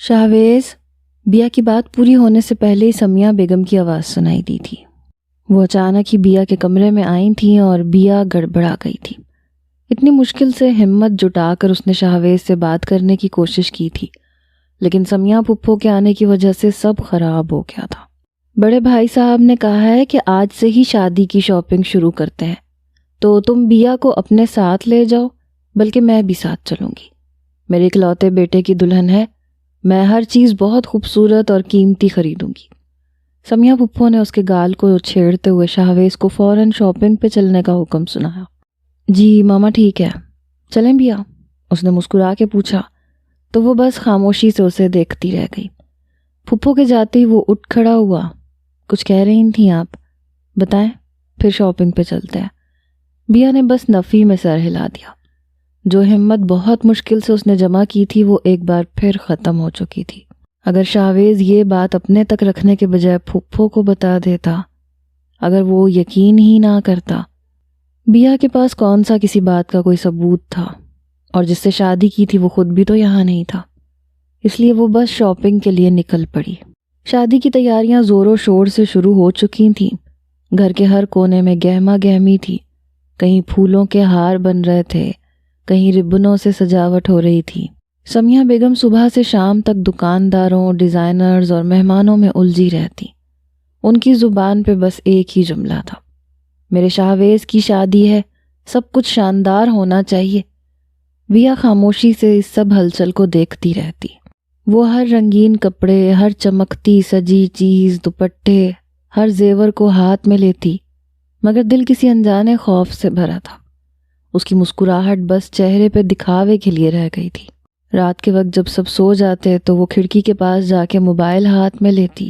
شاہویز، بیا کی بات پوری ہونے سے پہلے ہی سمیہ بیگم کی آواز سنائی دی تھی۔ وہ اچانک ہی بیا کے کمرے میں آئی تھیں اور بیا گڑبڑا گئی تھی۔ اتنی مشکل سے ہمت جٹا کر اس نے شاہویز سے بات کرنے کی کوشش کی تھی، لیکن سمیہ پھپھو کے آنے کی وجہ سے سب خراب ہو گیا تھا۔ بڑے بھائی صاحب نے کہا ہے کہ آج سے ہی شادی کی شاپنگ شروع کرتے ہیں، تو تم بیا کو اپنے ساتھ لے جاؤ، بلکہ میں بھی ساتھ چلوں گی۔ میرے اکلوتے بیٹے کی دلہن ہے، میں ہر چیز بہت خوبصورت اور قیمتی خریدوں گی۔ سمیہ پھپھو نے اس کے گال کو چھیڑتے ہوئے شاہویز کو فوراً شاپنگ پہ چلنے کا حکم سنایا۔ جی ماما ٹھیک ہے، چلیں بیا؟ اس نے مسکرا کے پوچھا، تو وہ بس خاموشی سے اسے دیکھتی رہ گئی۔ پھپھو کے جاتے ہی وہ اٹھ کھڑا ہوا۔ کچھ کہہ رہی تھیں آپ؟ بتائیں، پھر شاپنگ پہ چلتے ہیں۔ بیا نے بس نفی میں سر ہلا دیا۔ جو ہمت بہت مشکل سے اس نے جمع کی تھی وہ ایک بار پھر ختم ہو چکی تھی۔ اگر شاہویز یہ بات اپنے تک رکھنے کے بجائے پھپھو کو بتا دیتا، اگر وہ یقین ہی نہ کرتا۔ بیا کے پاس کون سا کسی بات کا کوئی ثبوت تھا، اور جس سے شادی کی تھی وہ خود بھی تو یہاں نہیں تھا، اس لیے وہ بس شاپنگ کے لیے نکل پڑی۔ شادی کی تیاریاں زور و شور سے شروع ہو چکی تھیں۔ گھر کے ہر کونے میں گہما گہمی تھی، کہیں پھولوں کے ہار بن رہے تھے، کہیں ربنوں سے سجاوٹ ہو رہی تھی۔ سمیہ بیگم صبح سے شام تک دکانداروں، ڈیزائنرز اور مہمانوں میں الجھی رہتی۔ ان کی زبان پہ بس ایک ہی جملہ تھا، میرے شاہویز کی شادی ہے، سب کچھ شاندار ہونا چاہیے۔ بیا خاموشی سے اس سب ہلچل کو دیکھتی رہتی۔ وہ ہر رنگین کپڑے، ہر چمکتی سجی چیز، دوپٹے، ہر زیور کو ہاتھ میں لیتی، مگر دل کسی انجانے خوف سے بھرا تھا۔ اس کی مسکراہٹ بس چہرے پہ دکھاوے کے لیے رہ گئی تھی۔ رات کے وقت جب سب سو جاتے تو وہ کھڑکی کے پاس جا کے موبائل ہاتھ میں لیتی۔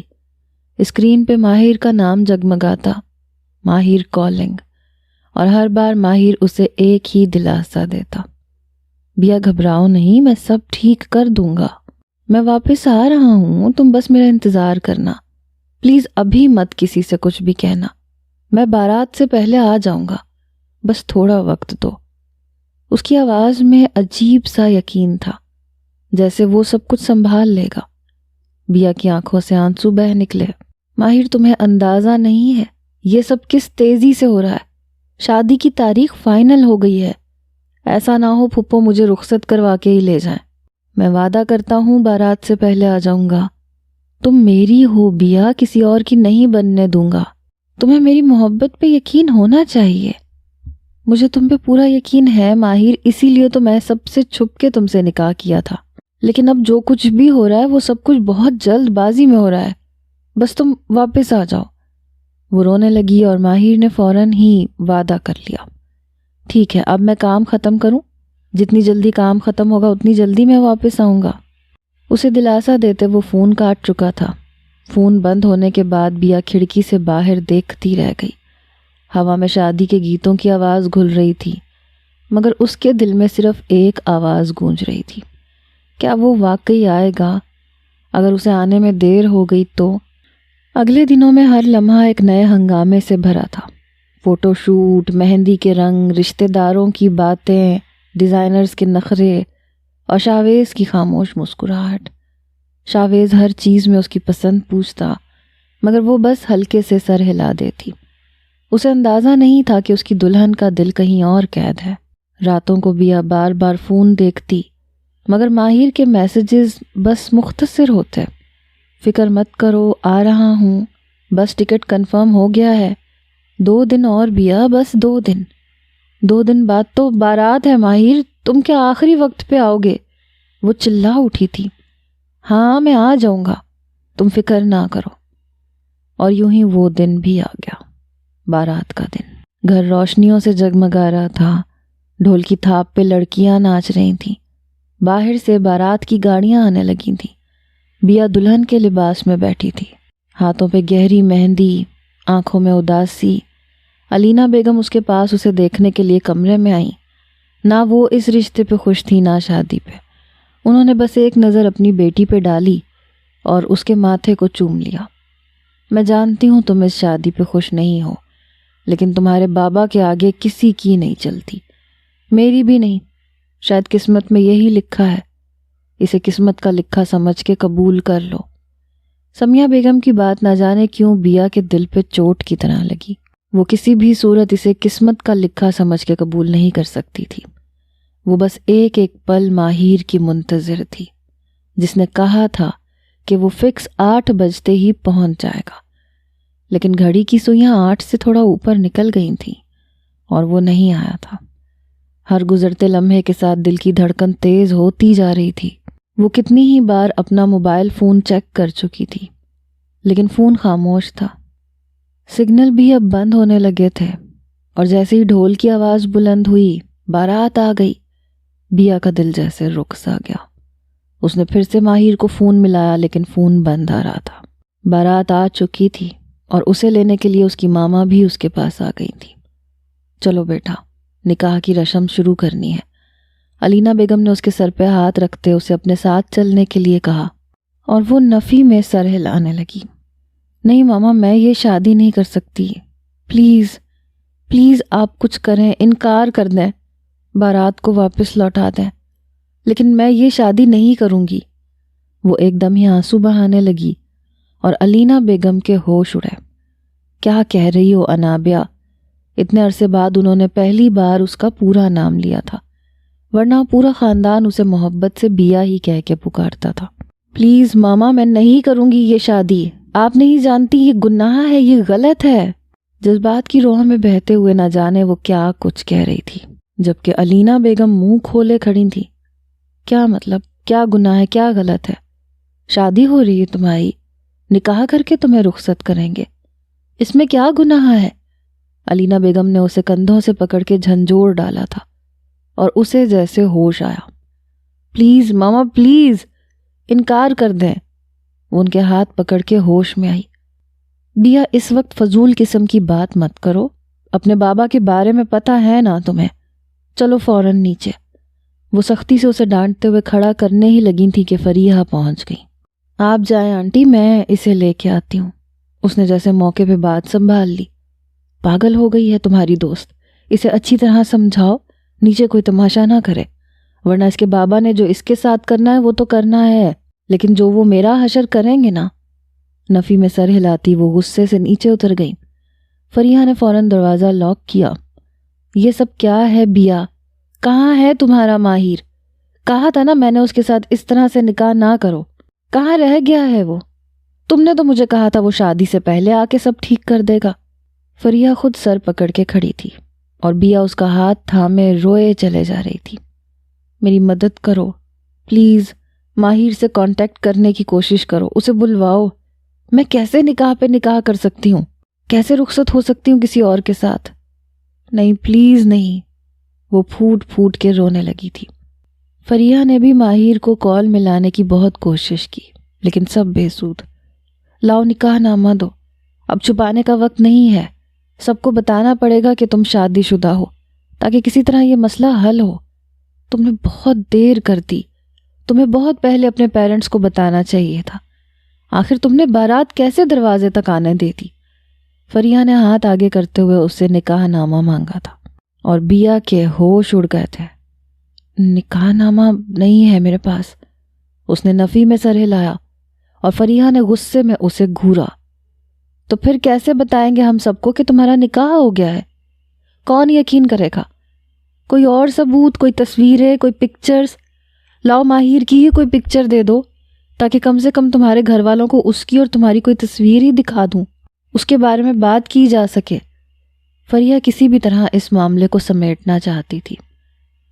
اسکرین پہ ماہر کا نام جگمگاتا، ماہر کالنگ، اور ہر بار ماہر اسے ایک ہی دلاسا دیتا، بیا گھبراؤ نہیں، میں سب ٹھیک کر دوں گا، میں واپس آ رہا ہوں، تم بس میرا انتظار کرنا، پلیز ابھی مت کسی سے کچھ بھی کہنا، میں بارات سے پہلے آ جاؤں گا، بس تھوڑا وقت دو۔ اس کی آواز میں عجیب سا یقین تھا، جیسے وہ سب کچھ سنبھال لے گا۔ بیا کی آنکھوں سے آنسو بہہ نکلے۔ ماہر تمہیں اندازہ نہیں ہے یہ سب کس تیزی سے ہو رہا ہے، شادی کی تاریخ فائنل ہو گئی ہے، ایسا نہ ہو پھپھو مجھے رخصت کروا کے ہی لے جائیں، میں وعدہ کرتا ہوں بارات سے پہلے آ جاؤں گا، تم میری ہو بیا، کسی اور کی نہیں بننے دوں گا، تمہیں میری محبت پہ یقین ہونا چاہیے۔ مجھے تم پہ پورا یقین ہے ماہر، اسی لیے تو میں سب سے چھپ کے تم سے نکاح کیا تھا، لیکن اب جو کچھ بھی ہو رہا ہے وہ سب کچھ بہت جلد بازی میں ہو رہا ہے، بس تم واپس آ جاؤ۔ وہ رونے لگی اور ماہر نے فوراً ہی وعدہ کر لیا، ٹھیک ہے اب میں کام ختم کروں، جتنی جلدی کام ختم ہوگا اتنی جلدی میں واپس آؤں گا۔ اسے دلاسا دیتے وہ فون کاٹ چکا تھا۔ فون بند ہونے کے بعد بیا کھڑکی سے باہر دیکھتی رہ گئی۔ ہوا میں شادی کے گیتوں کی آواز گھل رہی تھی، مگر اس کے دل میں صرف ایک آواز گونج رہی تھی، کیا وہ واقعی آئے گا؟ اگر اسے آنے میں دیر ہو گئی تو؟ اگلے دنوں میں ہر لمحہ ایک نئے ہنگامے سے بھرا تھا، فوٹو شوٹ، مہندی کے رنگ، رشتہ داروں کی باتیں، ڈیزائنرز کے نخرے اور شاہویز کی خاموش مسکراہٹ۔ شاہویز ہر چیز میں اس کی پسند پوچھتا، مگر وہ بس ہلکے سے سر ہلا دیتی۔ اسے اندازہ نہیں تھا کہ اس کی دلہن کا دل کہیں اور قید ہے۔ راتوں کو بیا بار بار فون دیکھتی، مگر ماہر کے میسیجز بس مختصر ہوتے، فکر مت کرو آ رہا ہوں، بس ٹکٹ کنفرم ہو گیا ہے، 2 دن اور بیا، بس 2 دن، 2 دن بعد تو بارات ہے ماہر، تم کیا آخری وقت پہ آؤ گے؟ وہ چلا اٹھی تھی۔ ہاں میں آ جاؤں گا، تم فکر نہ کرو۔ اور یوں ہی وہ دن بھی آ گیا، بارات کا دن۔ گھر روشنیوں سے جگمگا رہا تھا، ڈھول کی تھاپ پہ لڑکیاں ناچ رہی تھیں، باہر سے بارات کی گاڑیاں آنے لگی تھیں۔ بیا دلہن کے لباس میں بیٹھی تھی، ہاتھوں پہ گہری مہندی، آنکھوں میں اداسی۔ علینا بیگم اس کے پاس اسے دیکھنے کے لیے کمرے میں آئیں۔ نہ وہ اس رشتے پہ خوش تھی نہ شادی پہ، انہوں نے بس ایک نظر اپنی بیٹی پہ ڈالی اور اس کے ماتھے کو چوم لیا۔ میں جانتی ہوں تم اس شادی پہ خوش نہیں ہو، لیکن تمہارے بابا کے آگے کسی کی نہیں چلتی، میری بھی نہیں، شاید قسمت میں یہی لکھا ہے، اسے قسمت کا لکھا سمجھ کے قبول کر لو۔ سمیہ بیگم کی بات نہ جانے کیوں بیا کے دل پہ چوٹ کی طرح لگی۔ وہ کسی بھی صورت اسے قسمت کا لکھا سمجھ کے قبول نہیں کر سکتی تھی۔ وہ بس ایک ایک پل ماہر کی منتظر تھی، جس نے کہا تھا کہ وہ فکس 8 بجتے ہی پہنچ جائے گا، لیکن گھڑی کی سوئیاں 8 سے تھوڑا اوپر نکل گئی تھیں اور وہ نہیں آیا تھا۔ ہر گزرتے لمحے کے ساتھ دل کی دھڑکن تیز ہوتی جا رہی تھی۔ وہ کتنی ہی بار اپنا موبائل فون چیک کر چکی تھی، لیکن فون خاموش تھا۔ سگنل بھی اب بند ہونے لگے تھے، اور جیسے ہی ڈھول کی آواز بلند ہوئی، بارات آ گئی۔ بیا کا دل جیسے رک سا گیا۔ اس نے پھر سے ماہر کو فون ملایا، لیکن فون بند آ رہا تھا۔ بارات آ چکی تھی اور اسے لینے کے لیے اس کی ماما بھی اس کے پاس آ گئی تھی۔ چلو بیٹا، نکاح کی رسم شروع کرنی ہے۔ علینا بیگم نے اس کے سر پہ ہاتھ رکھتے اسے اپنے ساتھ چلنے کے لیے کہا، اور وہ نفی میں سر ہلانے لگی۔ نہیں ماما، میں یہ شادی نہیں کر سکتی، پلیز پلیز آپ کچھ کریں، انکار کر دیں، بارات کو واپس لوٹا دیں، لیکن میں یہ شادی نہیں کروں گی۔ وہ ایک دم ہی آنسو بہانے لگی اور علینا بیگم کے ہوش اڑے۔ کیا کہہ رہی ہو انابیہ؟ اتنے عرصے بعد انہوں نے پہلی بار اس کا پورا نام لیا تھا، ورنہ پورا خاندان اسے محبت سے بیا ہی کہہ کے پکارتا تھا۔ پلیز ماما، میں نہیں کروں گی یہ شادی، آپ نہیں جانتی یہ گناہ ہے، یہ غلط ہے۔ جذبات کی روح میں بہتے ہوئے نہ جانے وہ کیا کچھ کہہ رہی تھی، جبکہ علینا بیگم منہ کھولے کھڑی تھی۔ کیا مطلب؟ کیا گناہ ہے؟ کیا غلط ہے؟ شادی ہو رہی ہے تمہاری، نکاح کر کے تمہیں رخصت کریں گے، اس میں کیا گناہ ہے؟ علینا بیگم نے اسے کندھوں سے پکڑ کے جھنجھوڑ ڈالا تھا اور اسے جیسے ہوش آیا۔ پلیز ماما، پلیز انکار کر دیں۔ وہ ان کے ہاتھ پکڑ کے ہوش میں آئی۔ بیا، اس وقت فضول قسم کی بات مت کرو، اپنے بابا کے بارے میں پتہ ہے نا تمہیں، چلو فوراً نیچے۔ وہ سختی سے اسے ڈانٹتے ہوئے کھڑا کرنے ہی لگی تھی کہ فریحہ پہنچ گئی۔ آپ جائیں آنٹی، میں اسے لے کے آتی ہوں۔ اس نے جیسے موقع پہ بات سنبھال لی۔ پاگل ہو گئی ہے تمہاری دوست، اسے اچھی طرح سمجھاؤ، نیچے کوئی تماشا نہ کرے، ورنہ اس کے بابا نے جو اس کے ساتھ کرنا ہے وہ تو کرنا ہے، لیکن جو وہ میرا حشر کریں گے نا۔ نفی میں سر ہلاتی وہ غصے سے نیچے اتر گئی۔ فریحہ نے فوراً دروازہ لاک کیا۔ یہ سب کیا ہے بیا؟ کہاں ہے تمہارا ماہر؟ کہا تھا نا میں نے اس کے ساتھ اس طرح سے نکاح نہ کرو، کہاں رہ گیا ہے وہ؟ تم نے تو مجھے کہا تھا وہ شادی سے پہلے آ کے سب ٹھیک کر دے گا۔ فریحہ خود سر پکڑ کے کھڑی تھی اور بیا اس کا ہاتھ تھامے روئے چلے جا رہی تھی۔ میری مدد کرو پلیز، ماہر سے کانٹیکٹ کرنے کی کوشش کرو، اسے بلواؤ۔ میں کیسے نکاح پہ نکاح کر سکتی ہوں؟ کیسے رخصت ہو سکتی ہوں کسی اور کے ساتھ؟ نہیں پلیز نہیں۔ وہ پھوٹ پھوٹ کے رونے لگی تھی۔ فریحہ نے بھی ماہر کو کال ملانے کی بہت کوشش کی، لیکن سب بے سود۔ لاؤ نکاح نامہ دو، اب چھپانے کا وقت نہیں ہے، سب کو بتانا پڑے گا کہ تم شادی شدہ ہو، تاکہ کسی طرح یہ مسئلہ حل ہو۔ تم نے بہت دیر کر دی، تمہیں بہت پہلے اپنے پیرنٹس کو بتانا چاہیے تھا۔ آخر تم نے بارات کیسے دروازے تک آنے دی تھی؟ فریحہ نے ہاتھ آگے کرتے ہوئے اس سے نکاح نامہ مانگا تھا، اور بیا کے ہوش اڑ گئے تھے۔ نکاح نامہ نہیں ہے میرے پاس۔ اس نے نفی میں سر ہلایا اور فریحہ نے غصے میں اسے گھورا۔ تو پھر کیسے بتائیں گے ہم سب کو کہ تمہارا نکاح ہو گیا ہے؟ کون یقین کرے گا؟ کوئی اور ثبوت، کوئی تصویریں، کوئی پکچرز؟ لاؤ ماہر کی ہی کوئی پکچر دے دو، تاکہ کم سے کم تمہارے گھر والوں کو اس کی اور تمہاری کوئی تصویر ہی دکھا دوں، اس کے بارے میں بات کی جا سکے۔ فریحہ کسی بھی طرح اس معاملے کو سمیٹنا چاہتی تھی،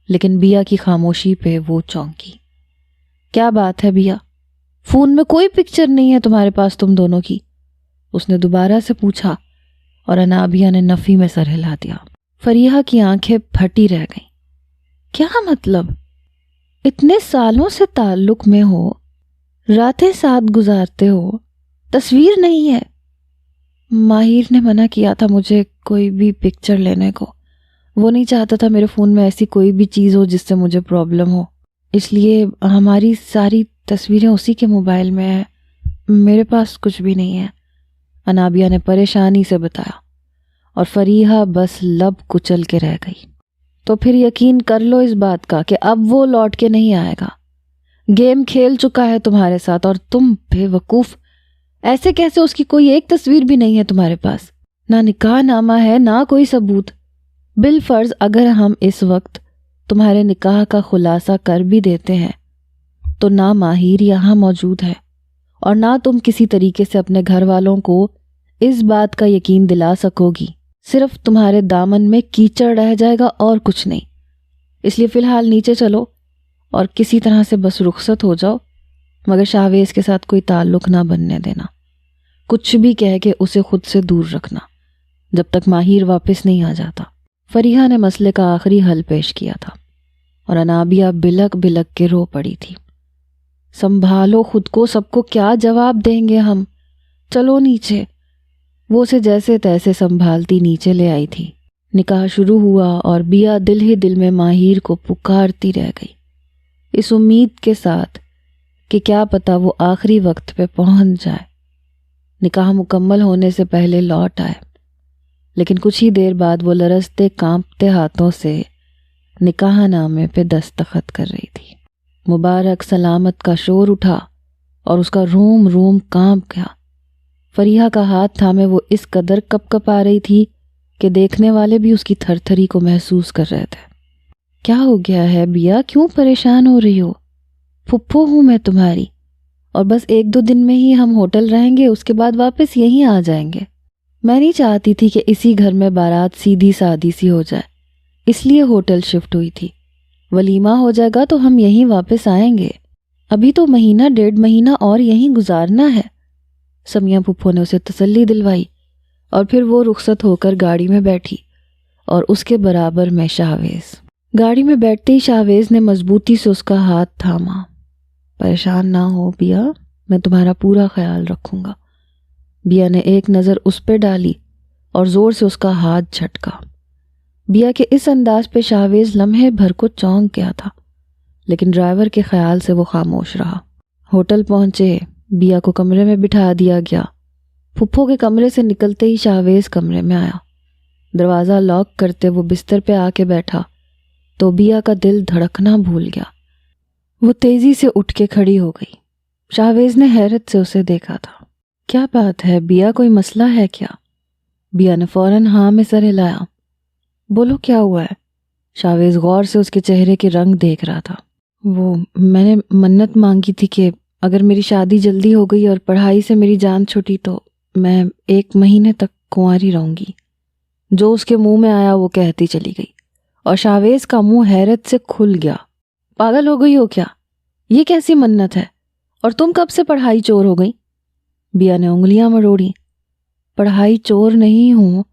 لیکن بیا کی خاموشی پہ وہ چونکی۔ کیا بات ہے بیا؟ فون میں کوئی پکچر نہیں ہے تمہارے پاس تم دونوں کی؟ اس نے دوبارہ سے پوچھا، اور انابیہ نے نفی میں سر ہلا دیا۔ فریحہ کی آنکھیں پھٹی رہ گئیں۔ کیا مطلب؟ اتنے سالوں سے تعلق میں ہو، راتیں ساتھ گزارتے ہو، تصویر نہیں ہے؟ ماہر نے منع کیا تھا مجھے کوئی بھی پکچر لینے کو، وہ نہیں چاہتا تھا میرے فون میں ایسی کوئی بھی چیز ہو جس سے مجھے پرابلم ہو، اس لیے ہماری ساری تصویریں اسی کے موبائل میں ہیں، میرے پاس کچھ بھی نہیں ہے، انابیہ نے پریشانی سے بتایا، اور فریحہ بس لب کچل کے رہ گئی۔ تو پھر یقین کر لو اس بات کا کہ اب وہ لوٹ کے نہیں آئے گا۔ گیم کھیل چکا ہے تمہارے ساتھ، اور تم بے وقوف، ایسے کیسے؟ اس کی کوئی ایک تصویر بھی نہیں ہے تمہارے پاس، نہ نکاح نامہ ہے، نہ کوئی ثبوت۔ بالفرض اگر ہم اس وقت تمہارے نکاح کا خلاصہ کر بھی دیتے ہیں تو نہ ماہر یہاں موجود ہے، اور نہ تم کسی طریقے سے اپنے گھر والوں کو اس بات کا یقین دلا سکو گی، صرف تمہارے دامن میں کیچڑ رہ جائے گا اور کچھ نہیں۔ اس لیے فی الحال نیچے چلو اور کسی طرح سے بس رخصت ہو جاؤ، مگر شاویز کے ساتھ کوئی تعلق نہ بننے دینا، کچھ بھی کہہ کے اسے خود سے دور رکھنا جب تک ماہر واپس نہیں آ جاتا۔ فریحہ نے مسئلے کا آخری حل پیش کیا تھا اور انابیہ بلک بلک کے رو پڑی تھی۔ سنبھالو خود کو، سب کو کیا جواب دیں گے ہم، چلو نیچے۔ وہ اسے جیسے تیسے سنبھالتی نیچے لے آئی تھی۔ نکاح شروع ہوا اور بیا دل ہی دل میں ماہر کو پکارتی رہ گئی، اس امید کے ساتھ کہ کیا پتہ وہ آخری وقت پہ پہنچ جائے، نکاح مکمل ہونے سے پہلے لوٹ آئے۔ لیکن کچھ ہی دیر بعد وہ لرزتے کانپتے ہاتھوں سے نکاح نامے پہ دستخط کر رہی تھی۔ مبارک سلامت کا شور اٹھا اور اس کا روم روم کانپ گیا۔ فریحہ کا ہاتھ تھامے وہ اس قدر کپ کپ آ رہی تھی کہ دیکھنے والے بھی اس کی تھر تھری کو محسوس کر رہے تھے۔ کیا ہو گیا ہے بیا، کیوں پریشان ہو رہی ہو؟ پھپھو ہوں میں تمہاری، اور بس 1-2 دن میں ہی ہم ہوٹل رہیں گے، اس کے بعد واپس یہیں آ جائیں گے۔ میں نہیں چاہتی تھی کہ اسی گھر میں بارات سیدھی سادی سی ہو جائے، اس لیے ہوٹل شفٹ ہوئی تھی۔ ولیمہ ہو جائے گا تو ہم یہیں واپس آئیں گے، ابھی تو 1-1.5 مہینہ اور یہیں گزارنا ہے۔ سمیہ پھپھو نے اسے تسلی دلوائی، اور پھر وہ رخصت ہو کر گاڑی میں بیٹھی اور اس کے برابر میں شاویز۔ گاڑی میں بیٹھتے ہی شاویز نے مضبوطی سے اس کا ہاتھ تھاما۔ پریشان نہ ہو بیا، میں تمہارا پورا خیال رکھوں گا۔ بیا نے ایک نظر اس پہ ڈالی اور زور سے اس کا ہاتھ جھٹکا۔ بیا کے اس انداز پہ شاویز لمحے بھر کو چونک گیا تھا، لیکن ڈرائیور کے خیال سے وہ خاموش رہا۔ ہوٹل پہنچے، بیا کو کمرے میں بٹھا دیا گیا۔ پھپھو کے کمرے سے نکلتے ہی شاویز کمرے میں آیا۔ دروازہ لاک کرتے وہ بستر پہ آ کے بیٹھا تو بیا کا دل دھڑکنا بھول گیا۔ وہ تیزی سے اٹھ کے کھڑی ہو گئی۔ شاویز نے حیرت سے اسے دیکھا تھا۔ کیا بات ہے بیا، کوئی مسئلہ ہے کیا؟ بیا نے فوراً ہاں میں سر ہلایا۔ بولو کیا ہوا ہے؟ شاویز غور سے اس کے چہرے کے رنگ دیکھ رہا تھا۔ میں نے منت مانگی تھی کہ اگر میری شادی جلدی ہو گئی اور پڑھائی سے میری جان چھٹی تو میں 1 مہینے تک کنواری رہوں گی۔ جو اس کے منہ میں آیا وہ کہتی چلی گئی، اور شاویز کا منہ حیرت سے کھل گیا۔ پاگل ہو گئی ہو کیا؟ یہ کیسی منت ہے؟ اور تم کب سے پڑھائی چور ہو گئی؟ بیا نے انگلیاں مروڑی۔ پڑھائی چور نہیں ہوں،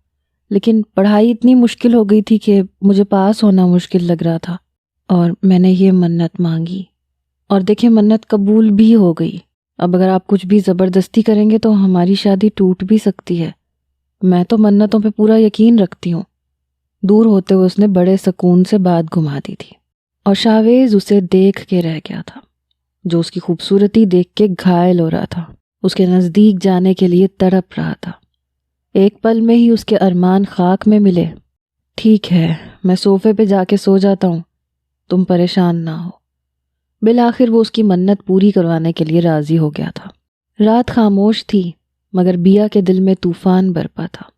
لیکن پڑھائی اتنی مشکل ہو گئی تھی کہ مجھے پاس ہونا مشکل لگ رہا تھا، اور میں نے یہ منت مانگی، اور دیکھیں منت قبول بھی ہو گئی۔ اب اگر آپ کچھ بھی زبردستی کریں گے تو ہماری شادی ٹوٹ بھی سکتی ہے۔ میں تو منتوں پہ پورا یقین رکھتی ہوں۔ دور ہوتے ہوئے اس نے بڑے سکون سے بات گھما دی تھی، اور شاویز اسے دیکھ کے رہ گیا تھا، جو اس کی خوبصورتی دیکھ کے گھائل ہو رہا تھا، اس کے نزدیک جانے کے لیے تڑپ رہا تھا۔ ایک پل میں ہی اس کے ارمان خاک میں ملے۔ ٹھیک ہے، میں صوفے پہ جا کے سو جاتا ہوں، تم پریشان نہ ہو۔ بالآخر وہ اس کی منت پوری کروانے کے لیے راضی ہو گیا تھا۔ رات خاموش تھی، مگر بیا کے دل میں طوفان برپا تھا۔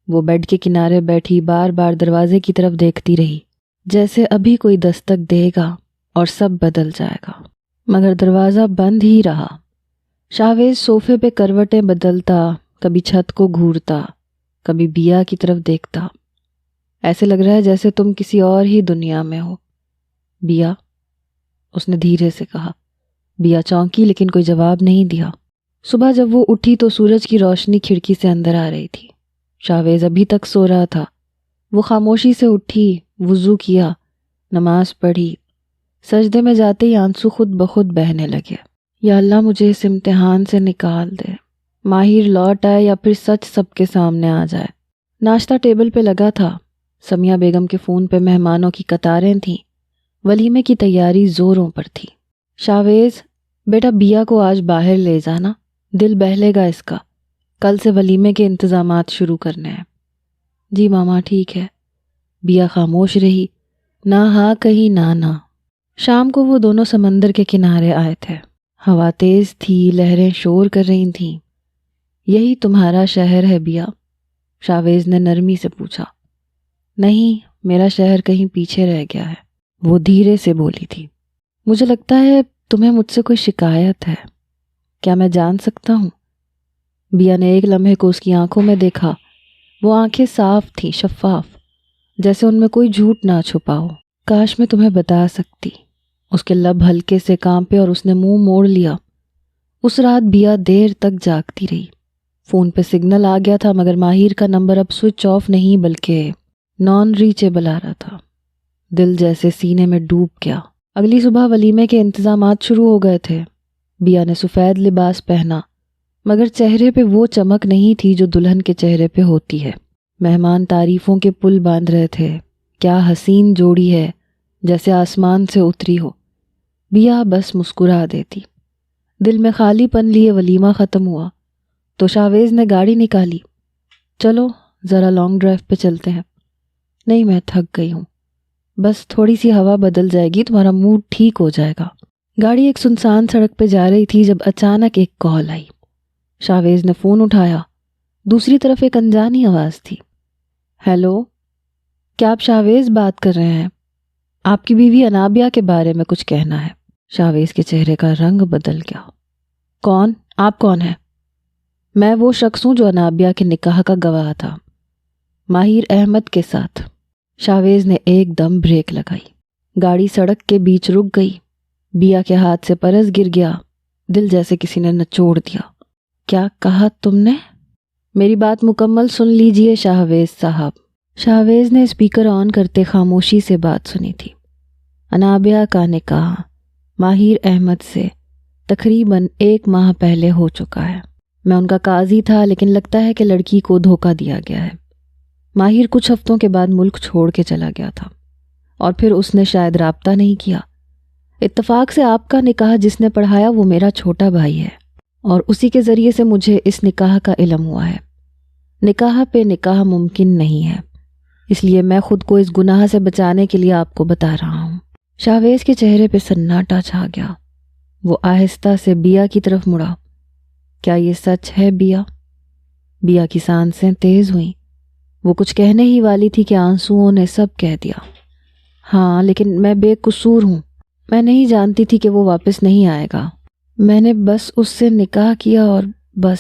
وہ بیڈ کے کنارے بیٹھی بار بار دروازے کی طرف دیکھتی رہی، جیسے ابھی کوئی دستک دے گا اور سب بدل جائے گا، مگر دروازہ بند ہی رہا۔ شاویز صوفے پہ کروٹیں بدلتا، کبھی چھت کو گھورتا، کبھی بیا کی طرف دیکھتا۔ ایسے لگ رہا ہے جیسے تم کسی اور ہی دنیا میں ہو۔ بیا، اس نے دھیرے سے کہا۔ بیا چونکی لیکن کوئی جواب نہیں دیا۔ صبح جب وہ اٹھی تو سورج کی روشنی کھڑکی سے اندر آ رہی تھی۔ شاویز ابھی تک سو رہا تھا۔ وہ خاموشی سے اٹھی، وضو کیا، نماز پڑھی۔ سجدے میں جاتے ہی آنسو خود بخود بہنے لگے۔ یا اللہ مجھے اس امتحان سے نکال دے، ماہر لوٹ آئے یا پھر سچ سب کے سامنے آ جائے۔ ناشتہ ٹیبل پہ لگا تھا۔ سمیہ بیگم کے فون پہ مہمانوں کی قطاریں تھیں۔ ولیمے کی تیاری زوروں پر تھی۔ شاویز، بیٹا بیا کو آج باہر لے جانا، دل بہلے گا اس کا، کل سے ولیمے کے انتظامات شروع کرنے ہیں۔ جی ماما ٹھیک ہے۔ بیا خاموش رہی، نہ ہاں کہی نہ۔ شام کو وہ دونوں سمندر کے کنارے آئے تھے۔ ہوا تیز تھی، لہریں شور کر رہی تھیں۔ یہی تمہارا شہر ہے بیا؟ شاویز نے نرمی سے پوچھا۔ نہیں، میرا شہر کہیں پیچھے رہ گیا ہے، وہ دھیرے سے بولی تھی۔ مجھے لگتا ہے تمہیں مجھ سے کوئی شکایت ہے، کیا میں جان سکتا ہوں؟ بیا نے ایک لمحے کو اس کی آنکھوں میں دیکھا۔ وہ آنکھیں صاف تھیں، شفاف، جیسے ان میں کوئی جھوٹ نہ چھپا ہو۔ کاش میں تمہیں بتا سکتی۔ اس کے لب ہلکے سے کانپے اور اس نے منہ موڑ لیا۔ اس رات بیا دیر تک جاگتی رہی۔ فون پہ سگنل آ گیا تھا مگر ماہر کا نمبر اب سوئچ آف نہیں بلکہ نان ریچیبل آ رہا تھا۔ دل جیسے سینے میں ڈوب گیا۔ اگلی صبح ولیمے کے انتظامات شروع ہو گئے تھے۔ بیا نے سفید لباس پہنا مگر چہرے پہ وہ چمک نہیں تھی جو دلہن کے چہرے پہ ہوتی ہے۔ مہمان تعریفوں کے پل باندھ رہے تھے۔ کیا حسین جوڑی ہے، جیسے آسمان سے اتری ہو۔ بیا بس مسکرا دیتی۔ دل میں خالی پن لیے ولیمہ ختم ہوا تو شاویز نے گاڑی نکالی۔ چلو ذرا لانگ ڈرائیو پہ چلتے ہیں۔ نہیں، میں تھک گئی ہوں، بس تھوڑی سی ہوا بدل جائے گی تمہارا موڈ ٹھیک ہو جائے گا۔ گاڑی ایک سنسان سڑک پہ جا رہی تھی جب اچانک ایک کال آئی۔ شاویز نے فون اٹھایا۔ دوسری طرف ایک انجانی آواز تھی۔ ہیلو، کیا آپ شاویز بات کر رہے ہیں؟ آپ کی بیوی انابیہ کے بارے میں کچھ کہنا ہے۔ شاویز کے چہرے کا رنگ بدل گیا۔ کون؟ آپ کون ہیں؟ میں وہ شخص ہوں جو انابیہ کے نکاح کا گواہ تھا، ماہر احمد کے ساتھ۔ شاویز نے ایک دم بریک لگائی۔ گاڑی سڑک کے بیچ رک گئی۔ بیا کے ہاتھ سے پرس گر گیا۔ دل جیسے کسی نے نچوڑ دیا۔ کیا کہا تم نے؟ میری بات مکمل سن لیجئے شاویز صاحب۔ شاویز نے اسپیکر آن کرتے خاموشی سے بات سنی تھی۔ انابیہ کا نکاح ماہر احمد سے تقریباً 1 ماہ پہلے ہو چکا ہے۔ میں ان کا قاضی تھا لیکن لگتا ہے کہ لڑکی کو دھوکہ دیا گیا ہے۔ ماہر کچھ ہفتوں کے بعد ملک چھوڑ کے چلا گیا تھا اور پھر اس نے شاید رابطہ نہیں کیا۔ اتفاق سے آپ کا نکاح جس نے پڑھایا وہ میرا چھوٹا بھائی ہے اور اسی کے ذریعے سے مجھے اس نکاح کا علم ہوا ہے۔ نکاح پہ نکاح ممکن نہیں ہے، اس لیے میں خود کو اس گناہ سے بچانے کے لیے آپ کو بتا رہا ہوں۔ شاویز کے چہرے پہ سناٹا چھا گیا۔ وہ آہستہ سے بیا کی طرف مڑا۔ کیا یہ سچ ہے بیا؟ بیا کی سانسیں تیز ہوئیں۔ وہ کچھ کہنے ہی والی تھی کہ آنسوؤں نے سب کہہ دیا۔ ہاں، لیکن میں بے قصور ہوں۔ میں نہیں جانتی تھی کہ وہ واپس نہیں آئے گا۔ میں نے بس اس سے نکاح کیا اور بس۔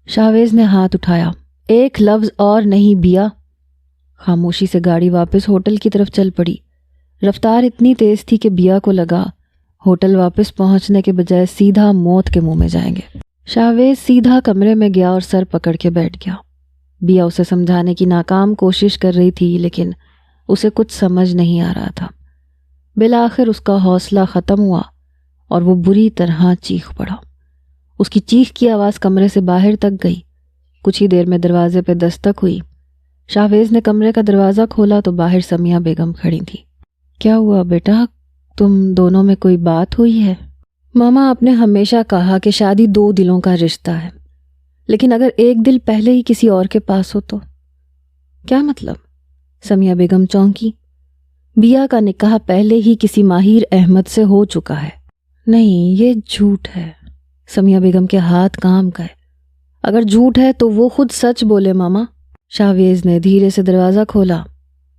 شاویز نے ہاتھ اٹھایا۔ ایک لفظ اور نہیں بیا۔ خاموشی سے گاڑی واپس ہوٹل کی طرف چل پڑی۔ رفتار اتنی تیز تھی کہ بیا کو لگا ہوٹل واپس پہنچنے کے بجائے سیدھا موت کے منہ میں جائیں گے۔ شاویز سیدھا کمرے میں گیا اور سر پکڑ کے بیٹھ گیا۔ بیا اسے سمجھانے کی ناکام کوشش کر رہی تھی لیکن اسے کچھ سمجھ نہیں آ رہا تھا۔ بالآخر اس کا حوصلہ ختم ہوا اور وہ بری طرح چیخ پڑا۔ اس کی چیخ کی آواز کمرے سے باہر تک گئی۔ کچھ ہی دیر میں دروازے پہ دستک ہوئی۔ شاویز نے کمرے کا دروازہ کھولا تو باہر سمیہ بیگم کھڑی تھی۔ کیا ہوا بیٹا، تم دونوں میں کوئی بات ہوئی ہے؟ ماما، آپ نے ہمیشہ کہا کہ شادی 2 دلوں کا رشتہ ہے، لیکن اگر ایک دل پہلے ہی کسی اور کے پاس ہو تو؟ کیا مطلب؟ سمیہ بیگم چونکی۔ بیا کا نکاح پہلے ہی کسی ماہر احمد سے ہو چکا ہے۔ نہیں، یہ جھوٹ ہے۔ سمیہ بیگم کے ہاتھ کانپ گئے۔ اگر جھوٹ ہے تو وہ خود سچ بولے ماما۔ شاویز نے دھیرے سے دروازہ کھولا۔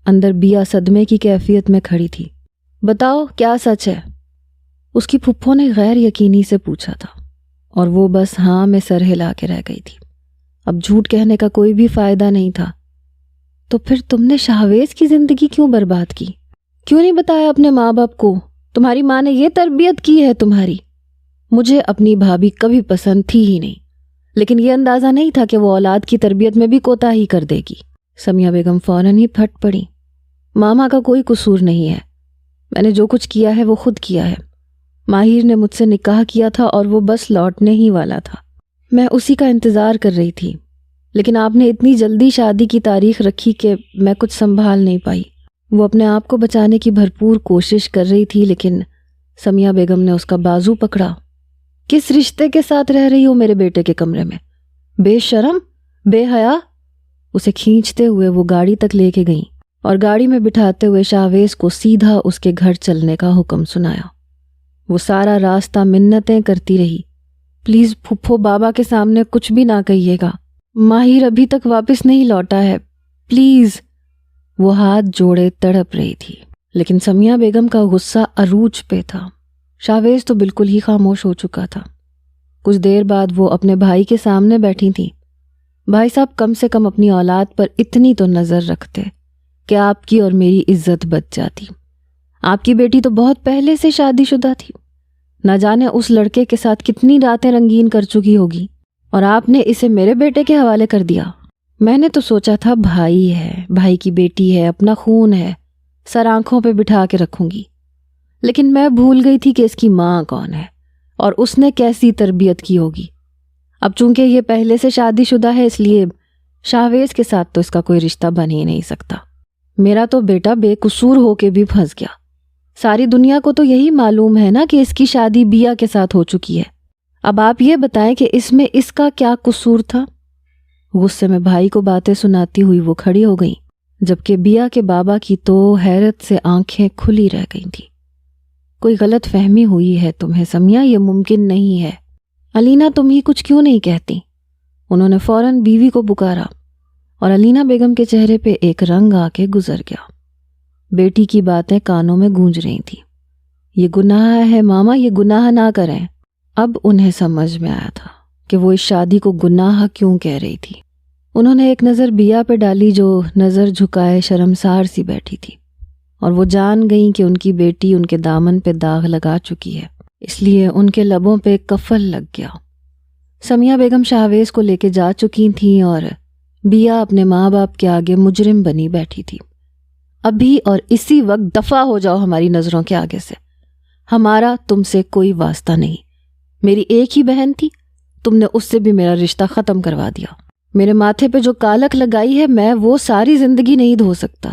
اندر بیا صدمے کی کیفیت میں کھڑی تھی۔ بتاؤ کیا سچ ہے؟ اس کی پھپھو نے غیر یقینی سے پوچھا تھا اور وہ بس ہاں میں سر ہلا کے رہ گئی تھی۔ اب جھوٹ کہنے کا کوئی بھی فائدہ نہیں تھا۔ تو پھر تم نے شاویز کی زندگی کیوں برباد کی؟ کیوں نہیں بتایا اپنے ماں باپ کو؟ تمہاری ماں نے یہ تربیت کی ہے تمہاری؟ مجھے اپنی بھابھی کبھی پسند تھی ہی نہیں، لیکن یہ اندازہ نہیں تھا کہ وہ اولاد کی تربیت میں بھی کوتاہی کر دے گی۔ سمیہ بیگم فوراً ہی پھٹ پڑی۔ ماما کا کوئی قصور نہیں ہے، میں نے جو کچھ کیا ہے وہ خود کیا ہے۔ ماہر نے مجھ سے نکاح کیا تھا اور وہ بس لوٹنے ہی والا تھا۔ میں اسی کا انتظار کر رہی تھی، لیکن آپ نے اتنی جلدی شادی کی تاریخ رکھی کہ میں کچھ سنبھال نہیں پائی۔ وہ اپنے آپ کو بچانے کی بھرپور کوشش کر رہی تھی لیکن سمیہ بیگم نے اس کا بازو پکڑا۔ کس رشتے کے ساتھ رہ رہی ہو میرے بیٹے کے کمرے میں؟ بے شرم، بے حیا۔ اسے کھینچتے ہوئے وہ گاڑی تک لے کے گئیں اور گاڑی میں بٹھاتے ہوئے شاہویز کو سیدھا اس کے گھر چلنے کا حکم سنایا۔ وہ سارا راستہ منتیں کرتی رہی، پلیز پھپھو بابا کے سامنے کچھ بھی نہ کہیے گا، ماہر ابھی تک واپس نہیں لوٹا ہے، پلیز۔ وہ ہاتھ جوڑے تڑپ رہی تھی، لیکن سمیہ بیگم کا غصہ عروج پہ تھا۔ شاہویز تو بالکل ہی خاموش ہو چکا تھا۔ کچھ دیر بعد وہ اپنے بھائی کے سامنے بیٹھی تھی۔ بھائی صاحب کم سے کم اپنی اولاد پر اتنی تو نظر رکھتے کہ آپ کی اور میری عزت بچ جاتی۔ آپ کی بیٹی تو بہت پہلے سے شادی شدہ تھی، نہ جانے اس لڑکے کے ساتھ کتنی راتیں رنگین کر چکی ہوگی، اور آپ نے اسے میرے بیٹے کے حوالے کر دیا۔ میں نے تو سوچا تھا بھائی ہے، بھائی کی بیٹی ہے، اپنا خون ہے، سر آنکھوں پہ بٹھا کے رکھوں گی، لیکن میں بھول گئی تھی کہ اس کی ماں کون ہے اور اس نے کیسی تربیت کی ہوگی۔ اب چونکہ یہ پہلے سے شادی شدہ ہے، اس لیے شاہویز کے ساتھ تو اس کا کوئی رشتہ بن ہی نہیں سکتا۔ میرا تو بیٹا بے قصور ہو کے بھی پھنس گیا۔ ساری دنیا کو تو یہی معلوم ہے نا کہ اس کی شادی بیا کے ساتھ ہو چکی ہے۔ اب آپ یہ بتائیں کہ اس میں اس کا کیا قصور تھا؟ غصے میں بھائی کو باتیں سناتی ہوئی وہ کھڑی ہو گئی، جبکہ بیا کے بابا کی تو حیرت سے آنکھیں کھلی رہ گئی تھیں۔ کوئی غلط فہمی ہوئی ہے تمہیں سمیہ، یہ ممکن نہیں ہے۔ علینا تم ہی کچھ کیوں نہیں کہتی؟ انہوں نے فوراً بیوی کو پکارا، اور علینا بیگم کے چہرے پہ ایک رنگ آ کے گزر گیا۔ بیٹی کی باتیں کانوں میں گونج رہی تھی۔ یہ گناہ ہے ماما، یہ گناہ نہ کریں۔ اب انہیں سمجھ میں آیا تھا کہ وہ اس شادی کو گناہ کیوں کہہ رہی تھی۔ انہوں نے ایک نظر بیا پہ ڈالی جو نظر جھکائے شرمسار سی بیٹھی تھی، اور وہ جان گئیں کہ ان کی بیٹی ان کے دامن پہ داغ لگا چکی ہے، اس لیے ان کے لبوں پہ کفل لگ گیا۔ سمیہ بیگم شاہویز کو لے کے جا چکی تھیں اور بیا اپنے ماں باپ کے آگے مجرم بنی بیٹھی تھی۔ ابھی اور اسی وقت دفع ہو جاؤ ہماری نظروں کے آگے سے، ہمارا تم سے کوئی واسطہ نہیں۔ میری ایک ہی بہن تھی، تم نے اس سے بھی میرا رشتہ ختم کروا دیا۔ میرے ماتھے پہ جو کالک لگائی ہے میں وہ ساری زندگی نہیں دھو سکتا۔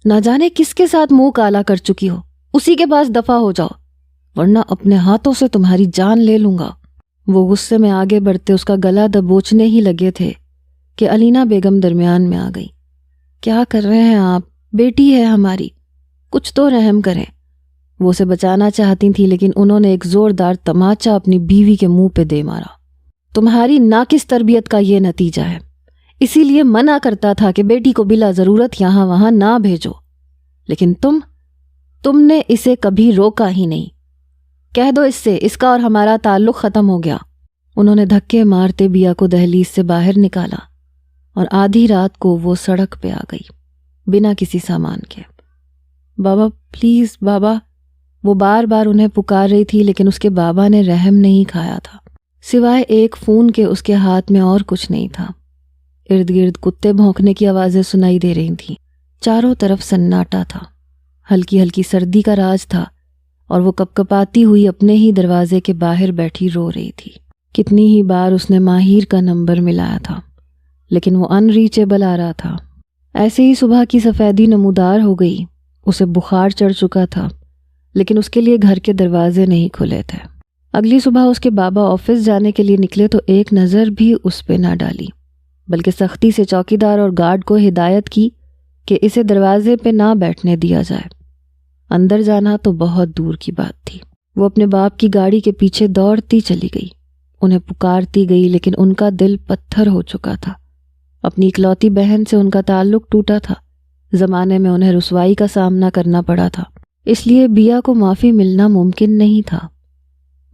نہ جانے کس کے ساتھ منہ کالا کر چکی ہو، اسی کے پاس دفع ہو جاؤ، ورنہ اپنے ہاتھوں سے تمہاری جان لے لوں گا۔ وہ غصے میں آگے بڑھتے اس کا گلا دبوچنے ہی لگے تھے کہ علینا بیگم درمیان میں آ گئی۔ کیا کر رہے ہیں آپ؟ بیٹی ہے ہماری، کچھ تو رحم کریں۔ وہ اسے بچانا چاہتی تھی، لیکن انہوں نے ایک زوردار تماچا اپنی بیوی کے منہ پہ دے مارا۔ تمہاری ناقص تربیت کا یہ نتیجہ ہے، اسی لیے منع کرتا تھا کہ بیٹی کو بلا ضرورت یہاں وہاں نہ بھیجو، لیکن تم نے اسے کبھی روکا ہی نہیں۔ کہہ دو اس سے، اس کا اور ہمارا تعلق ختم ہو گیا۔ انہوں نے دھکے مارتے بیا کو دہلیز سے باہر نکالا، اور آدھی رات کو وہ سڑک پہ آ گئی بنا کسی سامان کے۔ بابا پلیز بابا، وہ بار بار انہیں پکار رہی تھی، لیکن اس کے بابا نے رحم نہیں کھایا تھا۔ سوائے ایک فون کے اس کے ہاتھ میں اور کچھ نہیں تھا۔ ارد گرد کتے بھونکنے کی آوازیں سنائی دے رہی تھیں، چاروں طرف سناٹا تھا، ہلکی ہلکی سردی کا راج تھا، اور وہ کپکپاتی ہوئی اپنے ہی دروازے کے باہر بیٹھی رو رہی تھی۔ کتنی ہی بار اس نے ماہر کا نمبر ملایا تھا، لیکن وہ ان ریچیبل آ رہا تھا۔ ایسے ہی صبح کی سفیدی نمودار ہو گئی، اسے بخار چڑھ چکا تھا، لیکن اس کے لیے گھر کے دروازے نہیں کھلے تھے۔ اگلی صبح اس کے بابا آفس جانے کے لیے نکلے تو ایک نظر بھی اس پہ نہ ڈالی، بلکہ سختی سے چوکیدار اور گارڈ کو ہدایت کی کہ اسے دروازے پہ نہ بیٹھنے دیا جائے۔ اندر جانا تو بہت دور کی بات تھی۔ وہ اپنے باپ کی گاڑی کے پیچھے دوڑتی چلی گئی، انہیں پکارتی گئی، لیکن ان کا دل پتھر ہو چکا تھا۔ اپنی اکلوتی بہن سے ان کا تعلق ٹوٹا تھا، زمانے میں انہیں رسوائی کا سامنا کرنا پڑا تھا، اس لیے بیا کو معافی ملنا ممکن نہیں تھا۔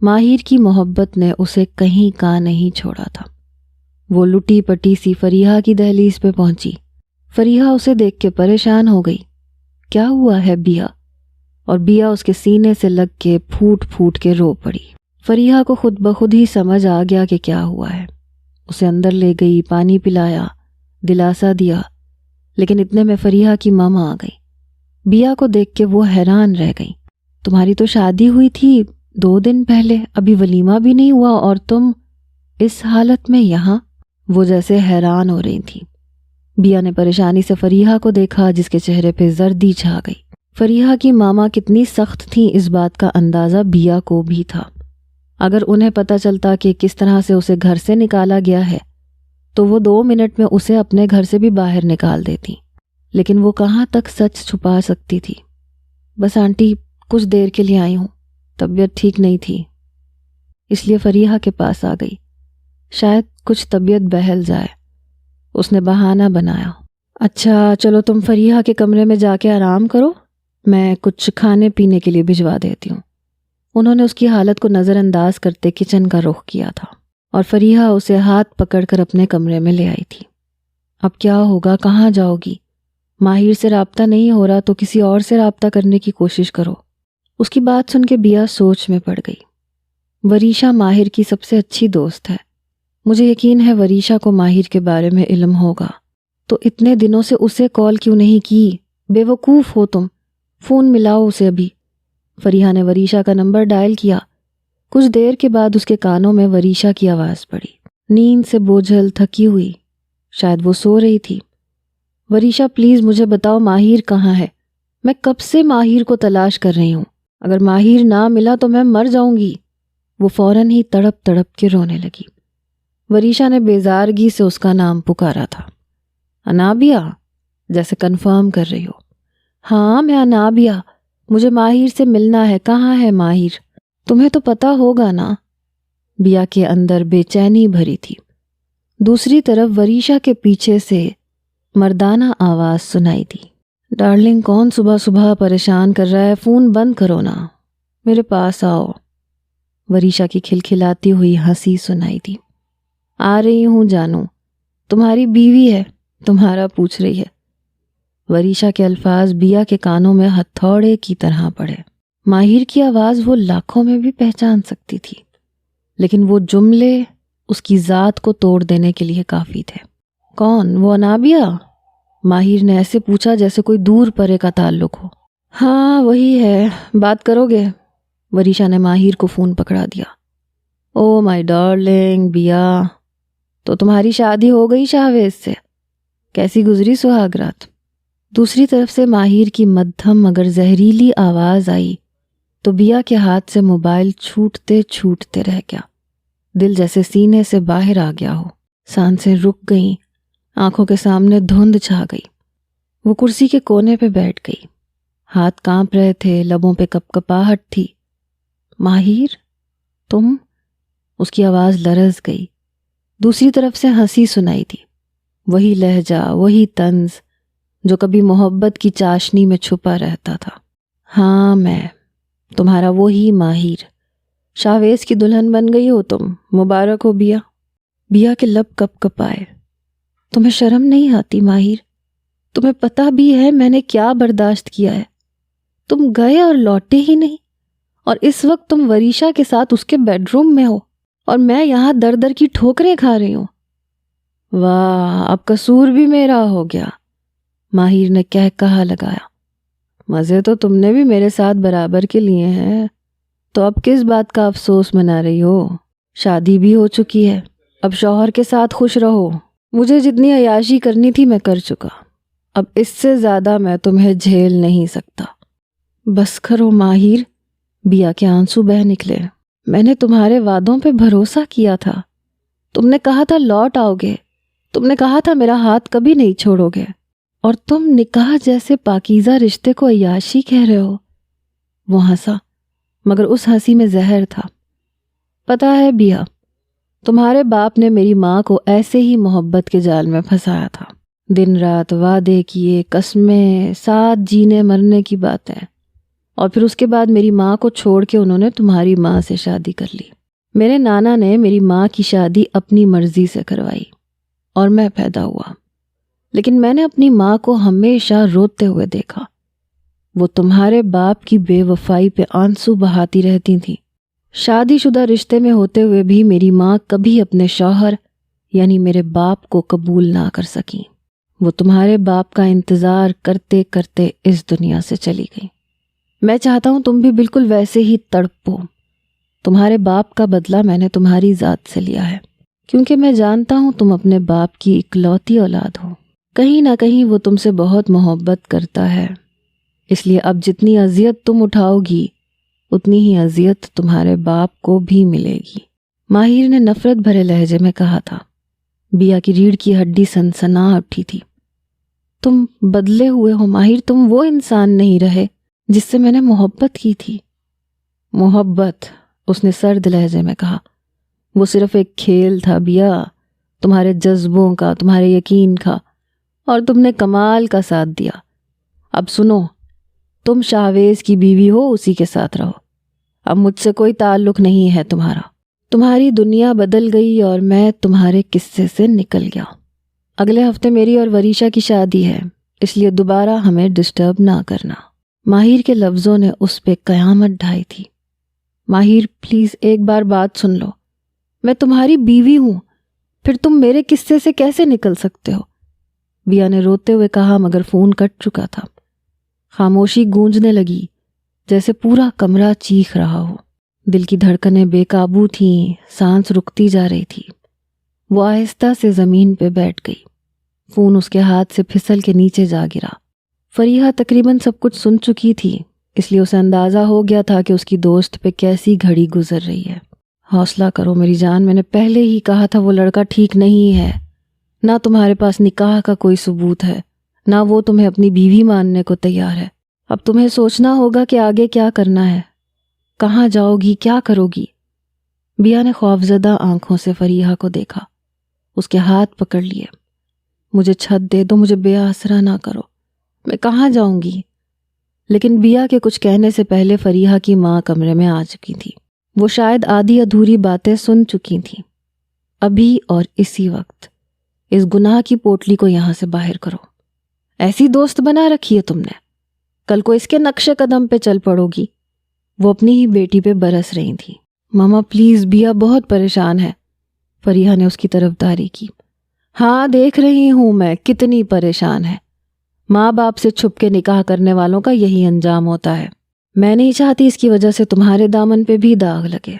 ماہر کی محبت نے اسے کہیں کا نہیں چھوڑا تھا۔ وہ لٹی پٹی سی فریحہ کی دہلیز پہ پہنچی۔ فریحہ اسے دیکھ کے پریشان ہو گئی۔ کیا ہوا ہے بیا؟ اور بیا اس کے سینے سے لگ کے پھوٹ پھوٹ کے رو پڑی۔ فریحہ کو خود بخود ہی سمجھ آ گیا کہ کیا ہوا ہے۔ اسے اندر لے گئی، پانی پلایا، دلاسا دیا، لیکن اتنے میں فریحہ کی ماما آ گئی۔ بیا کو دیکھ کے وہ حیران رہ گئی۔ تمہاری تو شادی ہوئی تھی 2 دن پہلے، ابھی ولیمہ بھی نہیں ہوا اور تم اس حالت میں یہاں؟ وہ جیسے حیران ہو رہی تھی۔ بیا نے پریشانی سے فریحہ کو دیکھا، جس کے چہرے پہ زردی چھا گئی۔ فریحہ کی ماما کتنی سخت تھیں اس بات کا اندازہ بیا کو بھی تھا۔ اگر انہیں پتہ چلتا کہ کس طرح سے اسے گھر سے نکالا گیا ہے تو وہ 2 منٹ میں اسے اپنے گھر سے بھی باہر نکال دیتی۔ لیکن وہ کہاں تک سچ چھپا سکتی تھی۔ بس آنٹی کچھ دیر کے لیے آئی ہوں، طبیعت ٹھیک نہیں تھی، اس لیے فریحہ کے پاس آ گئی، شاید کچھ طبیعت بہل جائے۔ اس نے بہانہ بنایا، اچھا چلو تم فریحہ کے کمرے میں جا کے آرام کرو، میں کچھ کھانے پینے کے لیے بھجوا دیتی ہوں۔ انہوں نے اس کی حالت کو نظر انداز کرتے کچن کا رخ کیا تھا اور فریحہ اسے ہاتھ پکڑ کر اپنے کمرے میں لے آئی تھی۔ اب کیا ہوگا، کہاں جاؤ گی؟ ماہر سے رابطہ نہیں ہو رہا تو کسی اور سے رابطہ کرنے کی کوشش کرو۔ اس کی بات سن کے بیا سوچ میں پڑ گئی۔ وریشا ماہر کی سب سے اچھی دوست ہے، مجھے یقین ہے وریشا کو ماہر کے بارے میں علم ہوگا، تو اتنے دنوں سے اسے کال کیوں نہیں کی؟ بے وقوف ہو تم، فون ملاؤ اسے ابھی۔ فریحہ نے وریشا کا نمبر ڈائل کیا۔ کچھ دیر کے بعد اس کے کانوں میں وریشا کی آواز پڑی، نیند سے بوجھل تھکی ہوئی، شاید وہ سو رہی تھی۔ وریشا پلیز مجھے بتاؤ ماہر کہاں ہے؟ میں کب سے ماہر کو تلاش کر رہی ہوں، اگر ماہر نہ ملا تو میں مر جاؤں گی۔ وہ فوراً ہی تڑپ تڑپ کے رونے لگی۔ وریشا نے بیزارگی سے اس کا نام پکارا تھا، انابیہ، جیسے کنفرم کر رہی ہو۔ ہاں میں انابیہ، مجھے ماہر سے ملنا ہے، کہاں ہے ماہر؟ تمہیں تو پتا ہوگا نا۔ بیا کے اندر بے چینی بھری تھی۔ دوسری طرف وریشا کے پیچھے سے مردانہ آواز سنائی دی، ڈارلنگ کون صبح صبح پریشان کر رہا ہے، فون بند کرو نا، میرے پاس آؤ۔ وریشا کی کھلکھلاتی ہوئی ہنسی سنائی دی، آ رہی ہوں جانو، تمہاری بیوی ہے، تمہارا پوچھ رہی ہے۔ وریشا کے الفاظ بیا کے کانوں میں ہتھوڑے کی طرح پڑے۔ ماہر کی آواز وہ لاکھوں میں بھی پہچان سکتی تھی، لیکن وہ جملے اس کی ذات کو توڑ دینے کے لیے کافی تھے۔ کون؟ وہ انابیہ؟ ماہر نے ایسے پوچھا جیسے کوئی دور پرے کا تعلق ہو۔ ہاں وہی ہے، بات کرو گے؟ وریشا نے ماہر کو فون پکڑا دیا۔ او مائی ڈارلنگ بیا، تو تمہاری شادی ہو گئی شاہویز سے؟ کیسی گزری سہاگ رات؟ دوسری طرف سے ماہر کی مدھم مگر زہریلی آواز آئی تو بیا کے ہاتھ سے موبائل چھوٹتے چھوٹتے رہ گیا، دل جیسے سینے سے باہر آ گیا ہو۔ سانسیں رک گئیں، آنکھوں کے سامنے دھند چھا گئی۔ وہ کرسی کے کونے پہ بیٹھ گئی، ہاتھ کانپ رہے تھے، لبوں پہ کپ کپاہٹ تھی۔ ماہر تم؟ اس کی آواز لرز گئی۔ دوسری طرف سے ہنسی سنائی دی، وہی لہجہ، وہی طنز جو کبھی محبت کی چاشنی میں چھپا رہتا تھا۔ ہاں میں تمہارا وہی ماہر، شاہویز کی دلہن بن گئی ہو تم، مبارک ہو بیا۔ بیا کے لب کپ کپائے۔ تمہیں شرم نہیں آتی ماہر؟ تمہیں پتہ بھی ہے میں نے کیا برداشت کیا ہے؟ تم گئے اور لوٹے ہی نہیں، اور اس وقت تم وریشا کے ساتھ اس کے بیڈ روم میں ہو، اور میں یہاں در در کی ٹھوکریں کھا رہی ہوں۔ واہ، اب قصور بھی میرا ہو گیا، ماہر نے کہا لگایا۔ مزے تو تم نے بھی میرے ساتھ برابر کے لیے ہیں، تو اب کس بات کا افسوس منا رہی ہو؟ شادی بھی ہو چکی ہے، اب شوہر کے ساتھ خوش رہو۔ مجھے جتنی عیاشی کرنی تھی میں کر چکا، اب اس سے زیادہ میں تمہیں جھیل نہیں سکتا۔ بس کرو ماہر، بیا کے آنسو بہہ نکلے۔ میں نے تمہارے وعدوں پہ بھروسہ کیا تھا، تم نے کہا تھا لوٹ آؤ گے، تم نے کہا تھا میرا ہاتھ کبھی نہیں چھوڑو گے، اور تم نکاح جیسے پاکیزہ رشتے کو عیاشی کہہ رہے ہو۔ وہ ہنسا، مگر اس ہنسی میں زہر تھا۔ پتہ ہے بیا، تمہارے باپ نے میری ماں کو ایسے ہی محبت کے جال میں پھنسایا تھا، دن رات وعدے کیے، قسمیں، ساتھ جینے مرنے کی باتیں، اور پھر اس کے بعد میری ماں کو چھوڑ کے انہوں نے تمہاری ماں سے شادی کر لی۔ میرے نانا نے میری ماں کی شادی اپنی مرضی سے کروائی اور میں پیدا ہوا، لیکن میں نے اپنی ماں کو ہمیشہ روتے ہوئے دیکھا۔ وہ تمہارے باپ کی بے وفائی پہ آنسو بہاتی رہتی تھیں۔ شادی شدہ رشتے میں ہوتے ہوئے بھی میری ماں کبھی اپنے شوہر یعنی میرے باپ کو قبول نہ کر سکیں۔ وہ تمہارے باپ کا انتظار کرتے کرتے اس دنیا سے چلی گئی۔ میں چاہتا ہوں تم بھی بالکل ویسے ہی تڑپو۔ تمہارے باپ کا بدلہ میں نے تمہاری ذات سے لیا ہے، کیونکہ میں جانتا ہوں تم اپنے باپ کی اکلوتی اولاد ہو۔ کہیں نہ کہیں وہ تم سے بہت محبت کرتا ہے، اس لیے اب جتنی اذیت تم اٹھاؤ گی اتنی ہی اذیت تمہارے باپ کو بھی ملے گی، ماہر نے نفرت بھرے لہجے میں کہا تھا۔ بیا کی ریڑھ کی ہڈی سنسنا اٹھی تھی۔ تم بدلے ہوئے ہو ماہر، تم وہ انسان نہیں رہے جس سے میں نے محبت کی تھی۔ محبت، اس نے سرد لہجے میں کہا، وہ صرف ایک کھیل تھا بیا، تمہارے جذبوں کا، تمہارے یقین کا، اور تم نے کمال کا ساتھ دیا۔ اب سنو، تم شاویز کی بیوی ہو، اسی کے ساتھ رہو، اب مجھ سے کوئی تعلق نہیں ہے تمہارا۔ تمہاری دنیا بدل گئی اور میں تمہارے قصے سے نکل گیا۔ اگلے ہفتے میری اور وریشا کی شادی ہے، اس لیے دوبارہ ہمیں ڈسٹرب نہ کرنا۔ ماہر کے لفظوں نے اس پہ قیامت ڈھائی تھی۔ ماہر پلیز ایک بار بات سن لو، میں تمہاری بیوی ہوں، پھر تم میرے قصے سے کیسے نکل سکتے ہو؟ بیا نے روتے ہوئے کہا، مگر فون کٹ چکا تھا۔ خاموشی گونجنے لگی، جیسے پورا کمرہ چیخ رہا ہو۔ دل کی دھڑکنیں بے قابو تھیں، سانس رکتی جا رہی تھی۔ وہ آہستہ سے زمین پہ بیٹھ گئی۔ فون اس کے ہاتھ سے پھسل کے نیچے جا گرا۔ فریحہ تقریباً سب کچھ سن چکی تھی، اس لیے اسے اندازہ ہو گیا تھا کہ اس کی دوست پہ کیسی گھڑی گزر رہی ہے۔ حوصلہ کرو میری جان، میں نے پہلے ہی کہا تھا وہ لڑکا ٹھیک نہیں ہے۔ نہ تمہارے پاس نکاح کا کوئی ثبوت ہے، نہ وہ تمہیں اپنی بیوی ماننے کو تیار ہے۔ اب تمہیں سوچنا ہوگا کہ آگے کیا کرنا ہے، کہاں جاؤ گی، کیا کرو گی۔ بیا نے خوفزدہ آنکھوں سے فریحہ کو دیکھا، اس کے ہاتھ پکڑ لیے۔ مجھے چھت دے دو، مجھے بے آسرا نہ کرو، میں کہاں جاؤں گی؟ لیکن بیا کے کچھ کہنے سے پہلے فریحہ کی ماں کمرے میں آ چکی تھی۔ وہ شاید آدھی ادھوری باتیں سن چکی تھیں۔ ابھی اور اسی وقت اس گناہ کی پوٹلی کو یہاں سے باہر کرو۔ ایسی دوست بنا رکھی ہے تم نے، کل کو اس کے نقش قدم پہ چل پڑو گی۔ وہ اپنی ہی بیٹی پہ برس رہی تھی۔ ماما پلیز، بیا بہت پریشان ہے۔ فریحہ نے اس کی طرفداری کی۔ ہاں دیکھ رہی ہوں میں کتنی پریشان ہے۔ ماں باپ سے چھپ کے نکاح کرنے والوں کا یہی انجام ہوتا ہے۔ میں نہیں چاہتی اس کی وجہ سے تمہارے دامن پہ بھی داغ لگے۔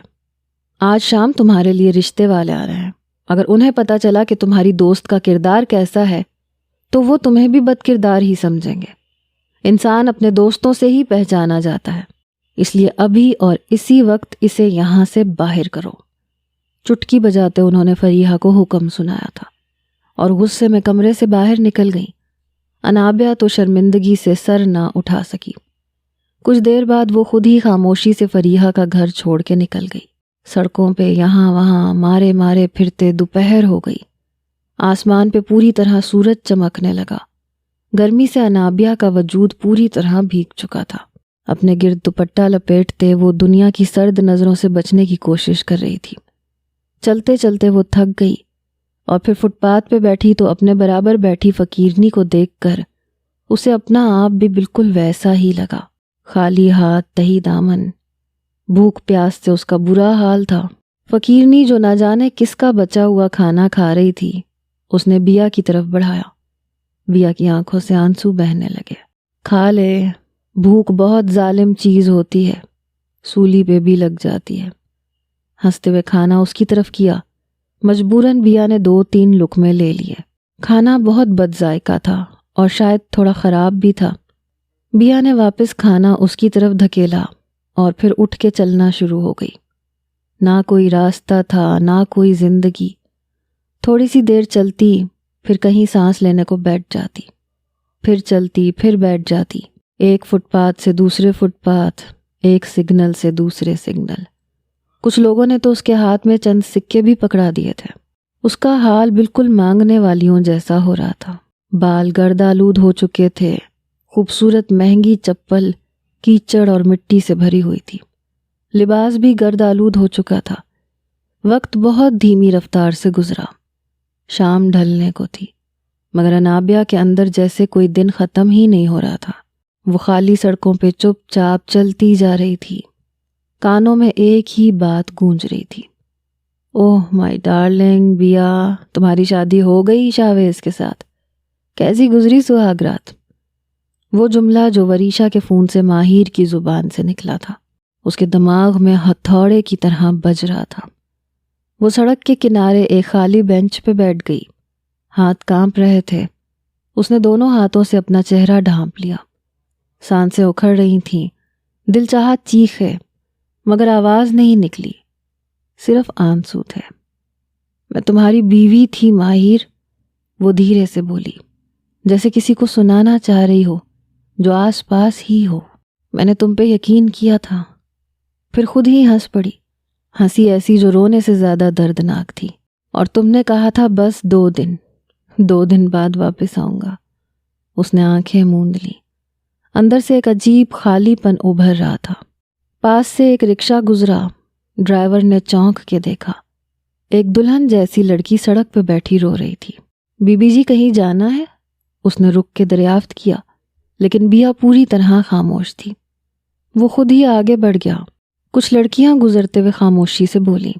آج شام تمہارے لیے رشتے والے آ رہے ہیں، اگر انہیں پتہ چلا کہ تمہاری دوست کا کردار کیسا ہے تو وہ تمہیں بھی بد کردار ہی سمجھیں گے۔ انسان اپنے دوستوں سے ہی پہچانا جاتا ہے، اس لیے ابھی اور اسی وقت اسے یہاں سے باہر کرو۔ چٹکی بجاتے انہوں نے فریحہ کو حکم سنایا تھا اور غصے میں کمرے سے باہر نکل گئیں۔ انابیہ تو شرمندگی سے سر نہ اٹھا سکی۔ کچھ دیر بعد وہ خود ہی خاموشی سے فریحہ کا گھر چھوڑ کے نکل گئی۔ سڑکوں پہ یہاں وہاں مارے مارے پھرتے دوپہر ہو گئی۔ آسمان پہ پوری طرح سورج چمکنے لگا۔ گرمی سے انابیہ کا وجود پوری طرح بھیگ چکا تھا۔ اپنے گرد دوپٹہ لپیٹتے وہ دنیا کی سرد نظروں سے بچنے کی کوشش کر رہی تھی۔ چلتے چلتے وہ تھک گئی اور پھر فٹ پاتھ پہ بیٹھی تو اپنے برابر بیٹھی فقیرنی کو دیکھ کر اسے اپنا آپ بھی بالکل ویسا ہی لگا، خالی ہاتھ، تہی دامن۔ بھوک پیاس سے اس کا برا حال تھا۔ فقیرنی جو نہ جانے کس کا بچا ہوا کھانا کھا رہی تھی، اس نے بیا کی طرف بڑھایا۔ بیا کی آنکھوں سے آنسو بہنے لگے۔ کھا لے، بھوک بہت ظالم چیز ہوتی ہے، سولی پہ بھی لگ جاتی ہے۔ ہنستے ہوئے کھانا اس کی طرف کیا۔ مجبوراً بیا نے 2-3 لقمے لے لیے۔ کھانا بہت بد ذائقہ تھا اور شاید تھوڑا خراب بھی تھا۔ بیا نے واپس کھانا اس کی طرف دھکیلا اور پھر اٹھ کے چلنا شروع ہو گئی۔ نہ کوئی راستہ تھا، نہ کوئی زندگی۔ تھوڑی سی دیر چلتی، پھر کہیں سانس لینے کو بیٹھ جاتی، پھر چلتی، پھر بیٹھ جاتی۔ ایک فٹ پاتھ سے دوسرے فٹ پاتھ، ایک سگنل سے دوسرے سگنل۔ کچھ لوگوں نے تو اس کے ہاتھ میں چند سکے بھی پکڑا دیے تھے۔ اس کا حال بالکل مانگنے والیوں جیسا ہو رہا تھا۔ بال گرد آلود ہو چکے تھے، خوبصورت مہنگی چپل کیچڑ اور مٹی سے بھری ہوئی تھی، لباس بھی گرد آلود ہو چکا تھا۔ وقت بہت دھیمی رفتار سے گزرا۔ شام ڈھلنے کو تھی، مگر انابیہ کے اندر جیسے کوئی دن ختم ہی نہیں ہو رہا تھا۔ وہ خالی سڑکوں پہ چپ چاپ چلتی جا رہی تھی۔ کانوں میں ایک ہی بات گونج رہی تھی، اوہ مائی ڈارلنگ بیا، تمہاری شادی ہو گئی شاویز کے ساتھ، کیسی گزری سہاگ رات۔ وہ جملہ جو وریشا کے فون سے ماہر کی زبان سے نکلا تھا اس کے دماغ میں ہتھوڑے کی طرح بج رہا تھا۔ وہ سڑک کے کنارے ایک خالی بینچ پہ بیٹھ گئی، ہاتھ کانپ رہے تھے۔ اس نے دونوں ہاتھوں سے اپنا چہرہ ڈھانپ لیا۔ سانسیں اکھڑ رہی تھیں، دل چاہا چیخے مگر آواز نہیں نکلی، صرف آنسو تھے۔ میں تمہاری بیوی تھی ماہر، وہ دھیرے سے بولی۔ جیسے کسی کو سنانا چاہ رہی ہو جو آس پاس ہی ہو۔ میں نے تم پہ یقین کیا تھا۔ پھر خود ہی ہنس پڑی، ہنسی ایسی جو رونے سے زیادہ دردناک تھی۔ اور تم نے کہا تھا بس 2 دن بعد واپس آؤں گا۔ اس نے آنکھیں موند لی۔ اندر سے ایک عجیب خالی پن ابھر رہا تھا۔ پاس سے ایک رکشہ گزرا۔ ڈرائیور نے چونک کے دیکھا۔ ایک دلہن جیسی لڑکی سڑک پہ بیٹھی رو رہی تھی۔ بی بی جی کہیں جانا ہے؟ اس نے رک کے دریافت کیا، لیکن بیا پوری طرح خاموش تھی۔ وہ خود ہی آگے بڑھ گیا۔ کچھ لڑکیاں گزرتے ہوئے خاموشی سے بولی،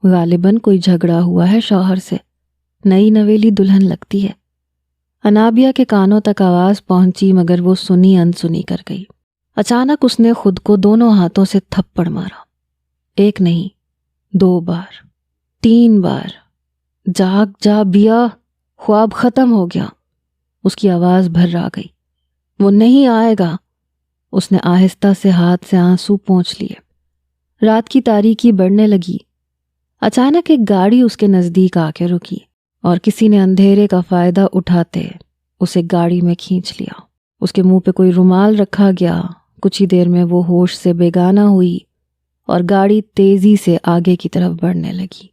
غالباً کوئی جھگڑا ہوا ہے شوہر سے، نئی نویلی دلہن لگتی ہے۔ انابیہ کے کانوں تک آواز پہنچی مگر وہ سنی انسنی کر گئی۔ اچانک اس نے خود کو دونوں ہاتھوں سے تھپڑ مارا، 1 نہیں 2 بار 3 بار۔ جاگ جا بیا، خواب ختم ہو گیا۔ اس کی آواز بھر آ گئی۔ وہ نہیں آئے گا۔ اس نے آہستہ سے ہاتھ سے آنسو پونچھ لیے۔ رات کی تاریکی بڑھنے لگی۔ اچانک ایک گاڑی اس کے نزدیک آ کے رکی اور کسی نے اندھیرے کا فائدہ اٹھاتے اسے گاڑی میں کھینچ لیا۔ اس کے منہ پہ کوئی رومال رکھا گیا۔ کچھ ہی دیر میں وہ ہوش سے بیگانہ ہوئی اور گاڑی تیزی سے آگے کی طرف بڑھنے لگی۔